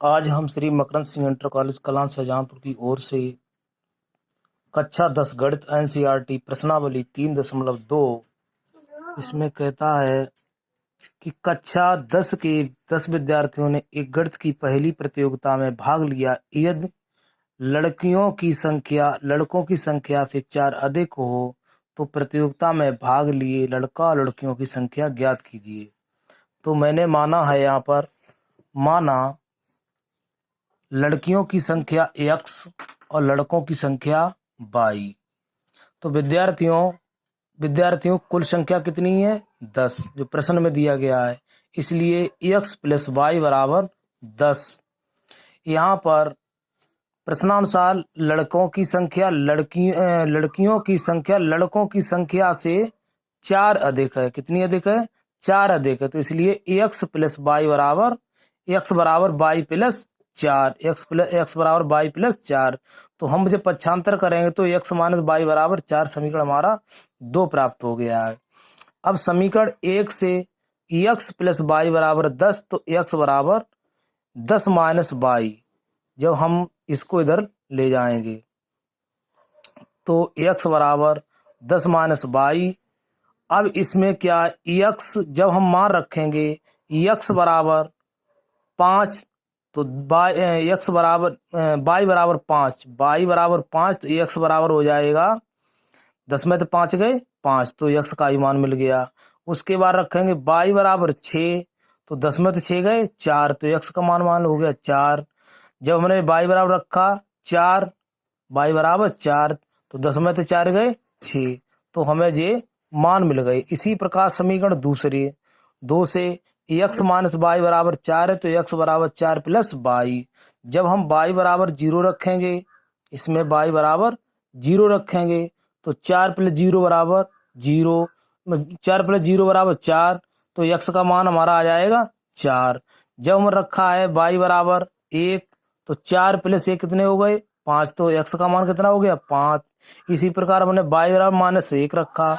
आज हम श्री मकरंद Singh inter college Kalan Shahjahanpur की ओर से कक्षा 10 गणित एनसीईआरटी प्रश्नावली 3.2 इसमें कहता है कि कक्षा 10 के 10 विद्यार्थियों ने एक गणित की पहली प्रतियोगिता में भाग लिया। यदि लड़कियों की संख्या लड़कों की संख्या से 4 अधिक हो तो प्रतियोगिता में भाग लिए लड़का और लड़कियों की संख्या ज्ञात कीजिए। तो मैंने माना है, यहाँ पर माना लड़कियों की संख्या x और लड़कों की संख्या y। तो विद्यार्थियों कुल संख्या कितनी है? 10, जो प्रश्न में दिया गया है। इसलिए x प्लस y बराबर 10। यहाँ पर प्रश्नानुसार लड़कों की संख्या लड़कियों की संख्या लड़कों की संख्या से 4 अधिक है। कितनी अधिक है? 4 अधिक है। तो इसलिए x प्लस y बराबर x बराबर y प्लस 4, x बराबर y प्लस 4। तो हम जब पक्षांतर करेंगे तो x माइनस y बराबर 4 समीकरण हमारा 2 प्राप्त हो गया है। अब समीकरण 1 से x प्लस y बराबर 10, तो x बराबर 10 माइनस y। जब हम इसको इधर ले जाएंगे तो x बराबर 10 माइनस y। अब इसमें क्या है, x जब हम मान रखेंगे x बराबर 5, तो x बराबर y बराबर 5, y बराबर 5, तो x बराबर हो जाएगा 10 में तो 5 गए 5, तो x का ही मान मिल गया। उसके बाद रखेंगे y बराबर 6, तो 10 में तो 6 गए 4, तो x का मान हो गया 4। जब हमने y बराबर रखा 4, y बराबर 4, तो 10 में तो 4 गए 6, तो हमें ये मान मिल गए। इसी प्रकार समीकरण दूसरे 2 से x माइनस y बराबर 4 है, तो x बराबर 4 प्लस y। जब हम y बराबर 0 रखेंगे, इसमें y बराबर 0 रखेंगे, तो 4 प्लस 0 बराबर 0, 4 प्लस 0 बराबर 4, तो x का मान हमारा आ जाएगा 4। जब हम रखा है y बराबर 1, तो 4 प्लस 1 कितने हो गए 5, तो x का मान कितना हो गया 5। इसी प्रकार हमने y बराबर माइनस 1 रखा,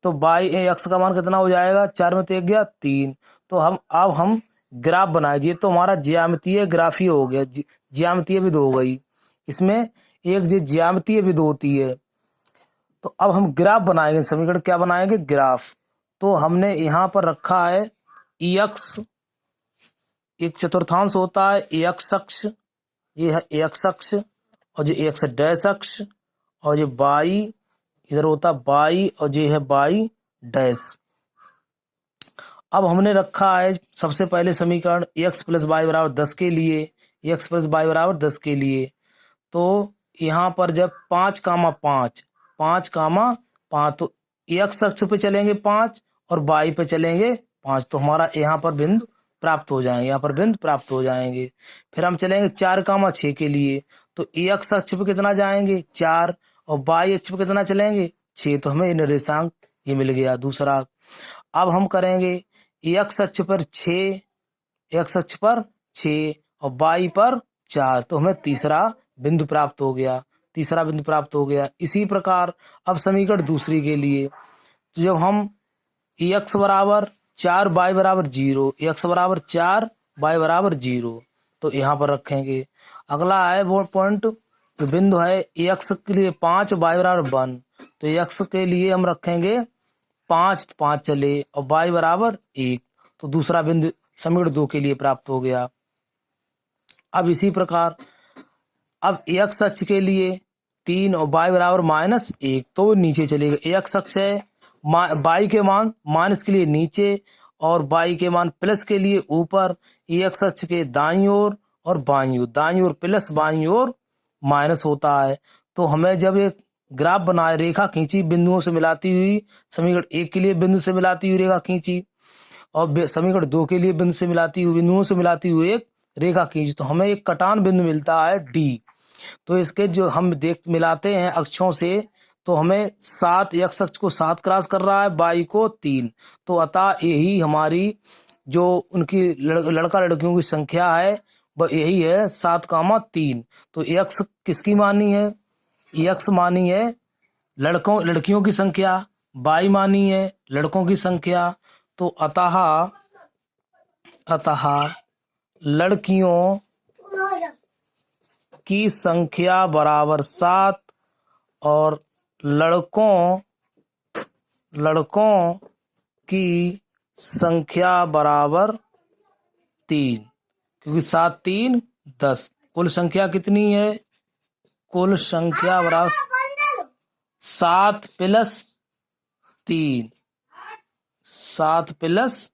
तो x का मान कितना हो जाएगा 4 में तो 1 गया 3। तो अब हम ग्राफ बनाएंगे। तो हमारा ज्यामितीय ग्राफी हो गया, ज्यामितीय विधि हो गई। इसमें एक ज्यामितीय विधि होती है। तो अब हम ग्राफ बनाएंगे। समीकरण क्या बनाएंगे? ग्राफ। तो हमने यहाँ पर रखा है x, एक चतुर्थांश होता है x अक्ष, ये है x अक्ष, और जो x डैश अक्ष, और ये y इधर होता y, और ये है y डैश। अब हमने रखा है सबसे पहले समीकरण x प्लस y बराबर 10 के लिए, x प्लस y बराबर 10 के लिए। तो यहाँ पर जब 5 कामा 5, 5 कामा 5, तो x अक्ष पे चलेंगे 5 और y पे चलेंगे 5, तो हमारा यहाँ पर बिंदु प्राप्त हो जाएंगे, यहाँ पर बिंदु प्राप्त हो जाएंगे। फिर हम चलेंगे 4 कामा 6 के लिए, तो x अक्ष पे कितना जाएंगे 4, और y अक्ष पे कितना चलेंगे 6, तो हमें निर्देशांक ये मिल गया दूसरा। अब हम करेंगे x अक्ष पर 6, x अक्ष पर 6 और y पर 4, तो हमें तीसरा बिंदु प्राप्त हो गया, तीसरा बिंदु प्राप्त हो गया। इसी प्रकार अब समीकरण दूसरी के लिए, तो जब हम x बराबर 4 y बराबर 0, x बराबर 4 y बराबर 0, तो यहाँ पर रखेंगे। अगला है वो पॉइंट, तो बिंदु है x के लिए 5 y बराबर 1, तो x के लिए हम रखेंगे 5, 5 चले, और y बराबर 1, तो दूसरा बिंदु समीकरण 2 के लिए प्राप्त हो गया। अब इसी प्रकार अब x अक्ष के लिए 3 और y बराबर -1, तो नीचे चलेगा। x अक्ष है y के मान माइनस के लिए नीचे और y के मान प्लस के लिए ऊपर। x अक्ष के दाईं ओर और बाईं ओर, दाईं ओर प्लस बाईं ओर माइनस होता है। तो हमें जब एक ग्राफ बनाए, रेखा खींची बिंदुओं से मिलाती हुई, समीकरण 1 के लिए बिंदु से मिलाती हुई रेखा खींची, और समीकरण 2 के लिए बिंदुओं से मिलाती हुई एक रेखा खींची, तो हमें एक कटान बिंदु मिलता है D। तो इसके जो हम मिलाते हैं अक्षों से, तो हमें 7, x अक्ष को 7 क्रॉस कर रहा है, y को 3, तो अतः यही हमारी जो उनकी लड़का लड़कियों की संख्या है वह यही है 7 कामा 3। तो x किसकी मानी है? x मानी है लड़कियों की संख्या, y मानी है लड़कों की संख्या। तो अतः लड़कियों की संख्या बराबर 7 और लड़कों की संख्या बराबर 3, क्योंकि 7 3 10। कुल संख्या कितनी है? कुल संख्या बराबर 7 + 3, 7 +